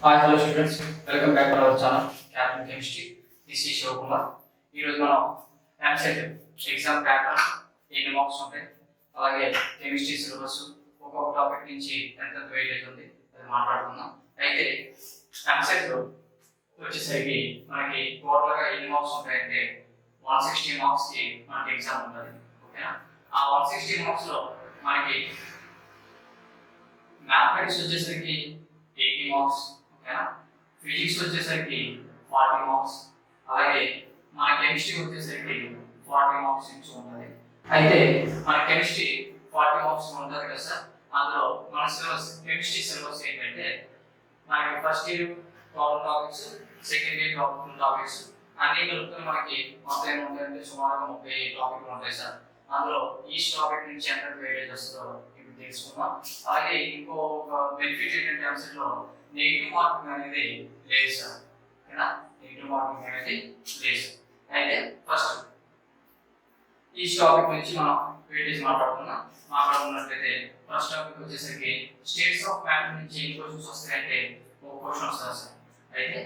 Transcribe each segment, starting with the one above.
Hi, hello students. Welcome back to our channel, Captain Chemistry. This is Shivakumar. ఈరోజు మనం Eamcet exam pattern ఎన్ని marks ఉంటాయి, అలాగే chemistry syllabus ఒక్కొక్క topic నుంచి ఎంత వెయిటేజ్ ఉంది అది మాట్లాడుకుందాం. అయితే Eamcet వచ్చేసరికి మనకి టోటల్గా ఎన్ని మార్క్స్ ఉంటాయంటే 160 మార్క్స్ కి మనకి ఎగ్జామ్ ఉంటుంది. ఓకేనా? ఆ 160 మార్క్స్ లో మనకి మ్యాథమెటిక్స్ వచ్చేసరికి 80 మార్క్స్, ఫిజిక్స్ వచ్చేసరికి 40 మార్క్స్, అలాగే మన కెమిస్ట్రీ వచ్చేసరికి 40 మార్క్స్ నుంచి ఉంటుంది. అయితే మన కెమిస్ట్రీ 40 మార్క్స్ ఉంటుంది కదా సార్. అందులో మన సిలబస్ కెమిస్ట్రీ సిలబస్ ఏంటంటే మనకి first year 12 topics, second year 12 topics అన్ని కలుపుకొని మనకి మొత్తం ఏముంటాయంటే సుమారుగా 30 టాపిక్లు ఉంటాయి సార్. అందులో ఈ టాపిక్ నుంచి ఎంత వెయిటేజ్ వస్తుందో ఇప్పుడు తెలుసుకుందాం. అలాగే ఇంకో బెనిఫిట్ ఏంటంటే Eamcet లో నెగిటివ్ మార్కింగ్ అనేది లేదు సార్. ఓకేనా? నెగిటివ్ మార్కింగ్ అనేది లేదు. అయితే ఫస్ట్ ఈ టాపిక్ నుంచి మనం వెయిటేజ్ మాట్లాడుకున్నట్లయితే ఫస్ట్ టాపిక్ వచ్చేసరికి స్టేట్స్ ఆఫ్ మ్యాటర్ నుంచి ఎన్ని క్వశ్చన్స్ వస్తాయంటే ఒక క్వశ్చన్ వస్తుంది సార్. అయితే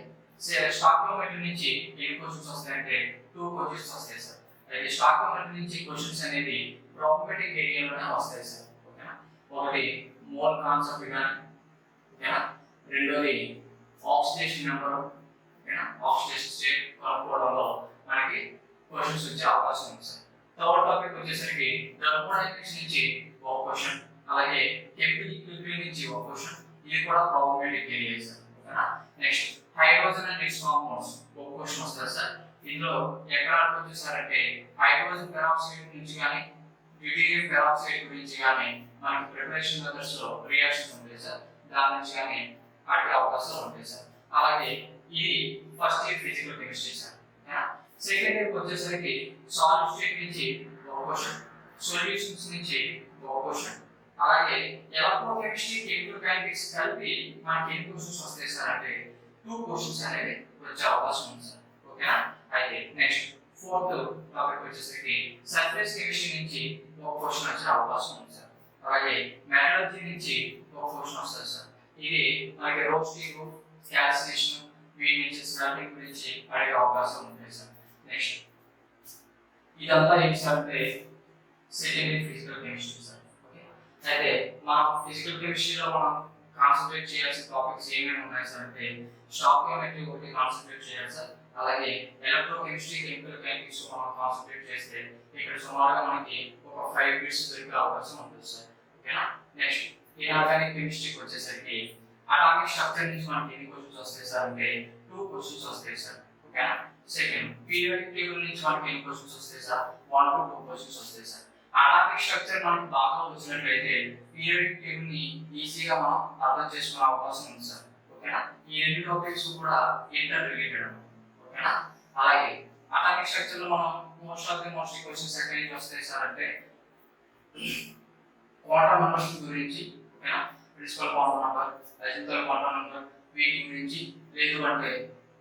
స్టాకియోమెట్రీ నుంచి ఎన్ని క్వశ్చన్స్ వస్తాయంటే 2 క్వశ్చన్స్ వస్తాయి సార్. అయితే స్టాకియోమెట్రీ నుంచి క్వశ్చన్స్ అనేది ప్రాబబిలిటీ ఏరియాలోనే వస్తాయి సార్. ఓకేనా? ఒకటి మోల్ కాన్సెప్ట్ కానీ, ఓకేనా, రెండోది ఆక్సిడేషన్ నెంబర్, ఓకేనా, ఆక్సిడేషన్ స్టేట్ కనుక్కోవడంలో మనకి క్వశ్చన్స్ వచ్చే అవకాశం ఉంది సార్. థర్డ్ టాపిక్ వచ్చేసరికి థర్మోడైనమిక్స్ నుంచి ఒక క్వశ్చన్, అలాగే కెమికల్ ఈక్విలిబ్రియం నుంచి ఒక క్వశ్చన్, ఇది కూడా ప్రాబబిలిటీ ఏరియా సార్. ఓకేనా? Next hydrogen and it's compounds ఒక క్వశ్చన్ వస్తుంది సార్. ఇందులో ఎక్కడ వచ్చేసారంటే హైడ్రోజన్ పెరాక్సైడ్ నుంచి కానీ డ్యూటీరియం పెరాక్సైడ్ గురించి కానీ మనకి ప్రిపరేషన్ మెథడ్స్ లో రియాక్షన్స్ ఉంటాయి సార్. దాని నుంచి కానీ అడిగే అవకాశాలు ఉంటాయి సార్. అలాగే ఇది first year physical chemistry sir. Second year వచ్చేసరికి సాలిడ్ స్టేట్ నుంచి ఒక క్వశ్చన్, సొల్యూషన్స్ నుంచి ఒక క్వశ్చన్, అలాగే ఎలక్ట్రోకెమిస్ట్రీ, కెమికల్ కైనెటిక్స్ కలిపి మనకి ఎన్ని క్వశ్చన్స్ వస్తాయి సార్ అంటే 2 క్వశ్చన్స్ అనేవి వచ్చే అవకాశం ఉంది సార్. ఓకేనా? అయితే నెక్స్ట్ ఫోర్త్ టాపిక్ వచ్చేసరికి సర్ఫేస్ కెమిస్ట్రీ నుంచి ఒక క్వశ్చన్ వచ్చే అవకాశం ఉంది సార్. అలాగే మెటలర్జీ నుంచి ఒక క్వశ్చన్ వస్తుంది సార్. ఇది మనకి రోస్టింగ్, క్యాల్సినేషన్, వీటి నుంచి స్మెల్టింగ్ గురించి అడిగే అవకాశం ఉంది సార్. నెక్స్ట్ ఇదంతా ఏంటి సార్ అంటే second year physical chemistry sir. Okay. అయితే మన ఫిజికల్ కెమిస్ట్రీలో మనం కాన్సన్ట్రేట్ చేయాల్సిన టాపిక్స్ ఏమేమి ఉన్నాయి సార్ అంటే స్టాకియోమెట్రీ ఒకటి కాన్సన్ట్రేట్ చేయాలి సార్. అలాగే ఎలక్ట్రోకెమిస్ట్రీ, కెమికల్ కైనెటిక్స్ మనం కాన్సన్ట్రేట్ చేస్తే ఇక్కడ సుమారుగా మనకి ఒక 5 బిట్స్ దొరికే అవకాశం ఉంటుంది సార్. ఓకేనా? నెక్స్ట్ ఇనార్గానిక్ కెమిస్ట్రీకి వచ్చేసరికి అటామిక్ స్ట్రక్చర్ నుంచి మనకి ఎన్ని క్వశ్చన్స్ వస్తాయి సార్ అంటే 2 క్వశ్చన్స్ వస్తాయి సార్. ఓకేనా? సెకండ్ పీరియాడిక్ టేబుల్ నుంచి మనకి ఎన్ని క్వశ్చన్స్ వస్తాయి సార్ 1 to 2 క్వశ్చన్స్ వస్తాయి సార్. అటామిక్ స్ట్రక్చర్ మనకి బాగా వచ్చినట్లయితే పీరియాడిక్ టేబుల్ ని ఈజీగా మనం అర్థం చేసుకునే అవకాశం ఉంది సార్. ఓకేనా? ఈ రెండు టాపిక్స్ కూడా ఇంటర్ రిలేటెడ్. ఓకేనా? అలాగే అటామిక్ స్ట్రక్చర్ లో మనం మోస్ట్ క్వశ్చన్స్ ఎక్కడి నుంచి వస్తాయి సార్ అంటే క్వాంటం నంబర్స్ గురించి, ఓకేనా, principal quantum number, azimuthal quantum number, వీటి గురించి, లేదు అంటే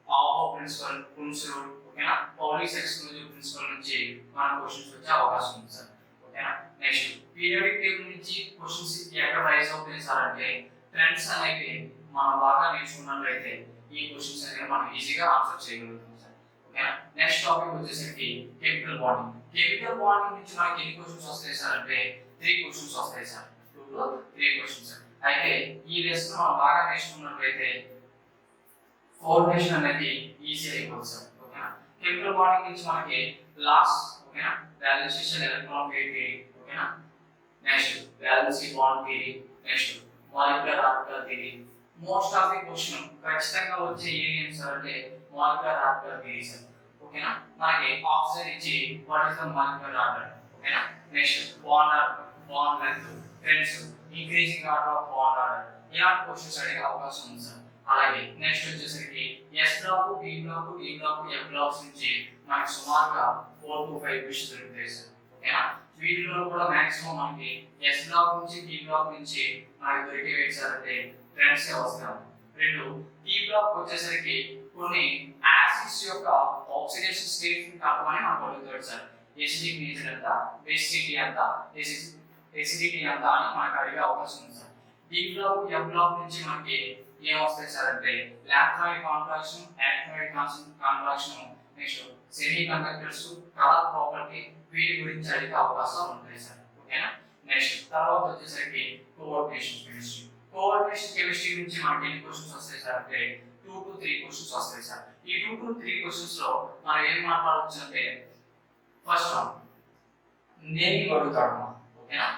ఆపో ప్రిన్సిపల్, కున్స్ రూల్, ఓకేనా, పౌలీస్ ఎక్స్క్లూజివ్ ప్రిన్సిపల్ నుంచి మన క్వశ్చన్స్ వచ్చే అవకాశం ఉంది సార్. ఓకేనా? నెక్స్ట్ పీరియాడిక్ టేబుల్ నుంచి క్వశ్చన్స్ ఎక్కడ రైజ్ అవుతాయి సార్ అంటే ట్రెండ్స్ అనేవి మనం బాగా నేర్చుకున్నట్లయితే ఈ క్వశ్చన్స్ అనేవి మనం ఈజీగా ఆన్సర్ చేయగలుగుతాం సార్. ఓకేనా? నెక్స్ట్ టాపిక్ వచ్చేసరికి కెమికల్ బాండింగ్. కెమికల్ బాండింగ్ నుంచి మనకి ఎన్ని క్వశ్చన్స్ వస్తాయి సార్ అంటే 3 క్వశ్చన్స్ వస్తాయి సార్. 2 to 3 questions. అయితే ఈ లెసన్ మనం బాగా నేర్చుకున్నట్లయితే ఫార్మేషన్ అనేది ఈజీ అయిపోతుంది సార్. ఓకేనా? కెమికల్ బాండింగ్ నుంచి మనకి లాస్, ఓకేనా, బ్యాలెన్సేషన్ ఎలక్ట్రాన్ పెయిర్ థియరీ, ఓకేనా, next valence bond theory, next molecular orbital theory. Most of the question ఖచ్చితంగా వచ్చే ఏరియా సార్ అంటే మాలిక్యులర్ ఆర్బిటల్ థియరీ సార్. ఓకేనా? మనకి ఆక్సిజన్ ఇచ్చి what is the molecular orbital, ఓకేనా, next bond order, bond length, friends, increasing order of bond order, ఇలాంటి questions అడిగే అవకాశం ఉంది సార్. అలాగే నెక్స్ట్ వచ్చేసరికి S block, P block, D block, F blocks నుంచి మనకి సుమారుగా 4 to 5 క్వశ్చన్స్ దొరుకుతాయి సార్. ఓకేనా? వీటిలో కూడా మాక్సిమం మనకి ఎస్ బ్లాక్ నుంచి, డి బ్లాక్ నుంచి మనకి దొరికేవి ఏంటంటే ట్రెండ్స్ వస్తాయి. రెండు పి బ్లాక్ వచ్చేసరికి కొన్ని యాసిడ్స్ యొక్క ఆక్సిడేషన్ స్టేట్ ని కలపమని మనకు అడుగుతాడు సార్. ఎసిడిక్ నేచర్ ఎంత, బేసిసిటీ ఎంత, ఎసిడిటీ ఎంత అని మనకు అడిగే అవకాశం ఉంది sir. D block, F block నుంచి మనకి ఏం వస్తాయి సార్ అంటే electronic contraction, electronic contraction, next semiconductors, colour property, వీటి గురించి అడిగే అవకాశాలు ఉంటాయి సార్. ఓకేనా. నెక్స్ట్ తర్వాత వచ్చేసరికి కోఆర్డినేషన్ కెమిస్ట్రీ. కోఆర్డినేషన్ కెమిస్ట్రీ నుంచి మనకి ఎన్ని క్వశ్చన్స్ వస్తాయి సార్ అంటే 2 to 3 క్వశ్చన్స్ వస్తాయి సార్. ఈ 2 to 3 క్వశ్చన్స్ లో మనం ఏం మాట్లాడవచ్చు అంటే ఫస్ట్ వన్ నేమింగ్ అడుగుతాడు. ఓకేనా.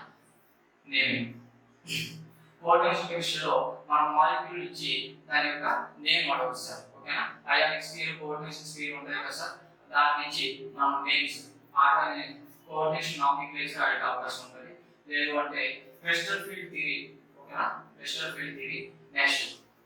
నేమింగ్ కోఆర్డినేషన్ కెమిస్ట్రీలో మనం మాలిక్యూల్ ఇచ్చి దాని యొక్క నేమ్ అడగచ్చు సార్. ఓకేనా. అయానిక్ స్పీర్, కోఆర్డినేషన్ స్పీర్ ఉంటాయి కదా సార్, దాని నుంచి మనం నేమ్స్ ఆర్గానిక్ కోఆర్డినేషన్ నామినిక్లేచర్ అడిగే అవకాశం ఉంటుంది. లేదు అంటే వెస్టర్ ఫీల్డ్ థియరీ. ఓకేనా. వెస్టర్ field theory. Next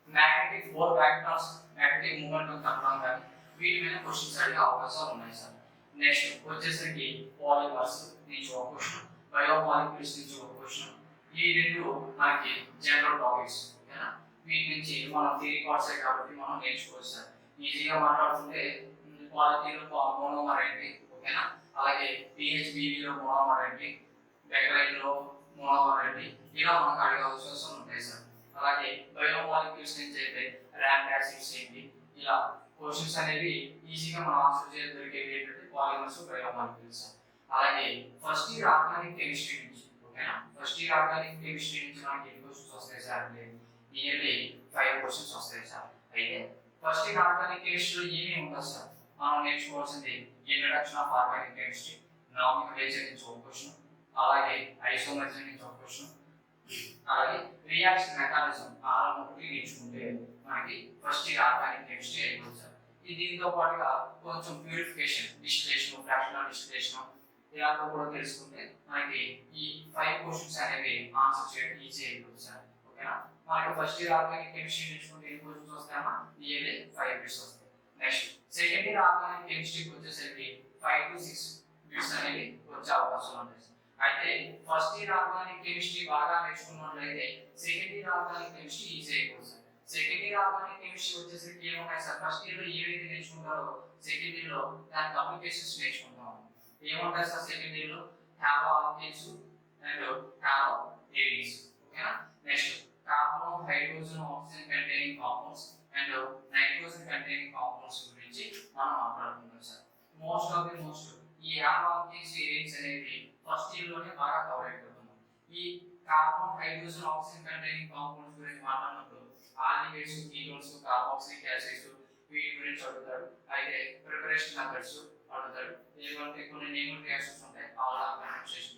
magnetic for vectors, magnetic moment కట్టడం కానీ వీటి మీద క్వశ్చన్స్ అడిగే అవకాశాలు ఉన్నాయి సార్. నెక్స్ట్ వచ్చేసరికి పాలిమర్స్ నుంచి ఒక క్వశ్చన్, బయోమాలిక్యూల్స్ నుంచి ఒక క్వశ్చన్. ఈ రెండు మనకి జనరల్ టాపిక్స్. ఓకేనా. వీటి నుంచి మనం థియరీ పార్ట్స్ కాబట్టి మనం నేర్చుకోవచ్చు సార్. ఈజీగా మాట్లాడుతుంటే క్వాలిటీలో మోనోమర్ ఏంటి, ఓకేనా, అలాగే పిహెచ్బిలో మోనోమర్ ఏంటి, బెకలైట్లో మోనోమర్ ఏంటి, ఇలా మనకు అడిగే అవకాశం ఉంటాయి సార్. అలాగే బయోమాలిక్యూల్స్ నుంచి అయితే ర్యాంక్ యాసిడ్స్ ఏంటి, ఇలా క్వశ్చన్స్ అనేవి ఈజీగా మనం ఆన్సర్ చేయగలిగేవి ఏంటంటే పాలిమర్స్, బయోమాలిక్యూల్స్. అలాగే ఫస్ట్ ఇయర్ ఆర్గానిక్ కెమిస్ట్రీ నుంచి. ఓకేనా. ఫస్ట్ ఇయర్ ఆర్గానిక్ కెమిస్ట్రీ నుంచి మనకి ఎన్ని క్వశ్చన్స్ వస్తాయి సార్ అంటే ఇయర్లీ 5 క్వశ్చన్స్ వస్తాయి సార్. అయితే ఫస్ట్ ఇయర్ ఆర్గానిక్ కెమిస్ట్రీలో ఏమేమి ఉంటుంది సార్, మనం నేర్చుకోవాల్సింది introduction of organic chemistry, nomenclature నుంచి ఒక క్వశ్చన్, అలాగే ఐసోమర్స్ నుంచి ఒక క్వశ్చన్, అలాగే రియాక్షన్ మెకానిజం ఒకటి నేర్చుకుంటే మనకి ఫస్ట్ ఇయర్ ఆర్గానిక్ కెమిస్ట్రీ అయిపోతుంది సార్. దీంతో పాటుగా కొంచెం ప్యూరిఫికేషన్, డిస్టిలేషన్, ఫ్రాక్షనల్ డిస్టిలేషన్ ఇలాంటివి కూడా తెలుసుకుంటే మనకి ఈ 5 క్వశ్చన్స్ అనేవి ఆన్సర్ చేయడం ఈజీ అయిపోతుంది సార్. ఓకేనా. మనకి ఫస్ట్ ఇయర్ ఆర్గానిక్ కెమిస్ట్రీ నేర్చుకుంటే ఎన్ని క్వశ్చన్స్ వస్తాయమ్మా, ఇయర్లీ 5 బిట్స్ వస్తాయి. నెక్స్ట్ సెకండ్ ఇయర్ ఆర్గానిక్ కెమిస్ట్రీకి వచ్చేసరికి 5 to 6 బిట్స్ అనేవి వచ్చే అవకాశం ఉంటుంది. అయితే ఫస్ట్ ఇయర్ ఆర్గానిక్ కెమిస్ట్రీ బాగా నేర్చుకున్నట్లయితే second year organic chemistry easy అయిపోతుంది sir. Second year organic chemistry వచ్చేసరికి ఏమున్నాయి సార్, ఫస్ట్ ఇయర్ లో ఏవైతే నేర్చుకుంటారో సెకండ్ ఇయర్ లో దానికి అప్లికేషన్స్ నేర్చుకుంటాం. ఏముంటాయి సార్ సెకండ్ ఇయర్ లో, హాలో ఆల్కేన్స్ అండ్ హాలో ఏరిన్స్. ఓకేనా. Next carbon, hydrogen, oxygen containing compounds and nitrogen containing compounds గురించి మనం మాట్లాడుకుంటాం sir. Most of the most ఈ హాలో ఆల్కేన్స్, ఏరిన్స్ అనేవి ఫస్ట్ ఇయర్ లోనే బాగా కవర్ అయిపోతున్నాం. ఈ carbon, hydrogen, oxygen containing compounds గురించి మాట్లాడినప్పుడు ఆల్డిహైడ్స్, కీటోన్స్, కార్బాక్సిలిక్ యాసిడ్స్ వీటి గురించి అడుగుతారు. అయితే ప్రిపరేషన్ మెథడ్స్ అడుగుతారు. ఏమంటే కొన్ని నేమింగ్ రియాక్షన్స్ ఉంటాయి, ఆల్కహాల్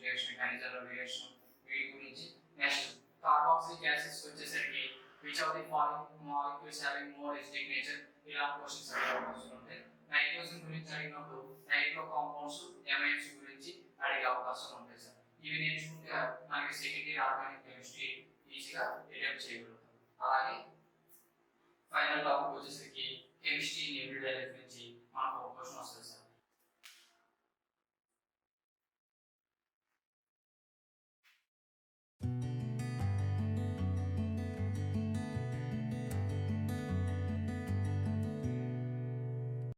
రియాక్షన్, కైనజల్ రియాక్షన్ వీటి గురించి. నెక్స్ట్ కార్బాక్సిలిక్ యాసిడ్స్ వచ్చేసరికి which of the following molecules having more acidic nature, ఇలా క్వశ్చన్స్ అడగవచ్చు ఉంటాయి. నైట్రోజన్ గురించి అడిగినప్పుడు నైట్రో కాంపౌండ్స్, ఎమైన్స్ గురించి అడిగే అవకాశం ఉంటాయి సార్. ఇవి నేర్చుకుంటే మనకి సెకండ్ ఇయర్ ఆర్గానిక్ కెమిస్ట్రీ ఈజీగా అటెంప్ట్ చేయగలుగుతాం. అలాగే ఫైనల్ టాపిక్ వచ్చేసరికి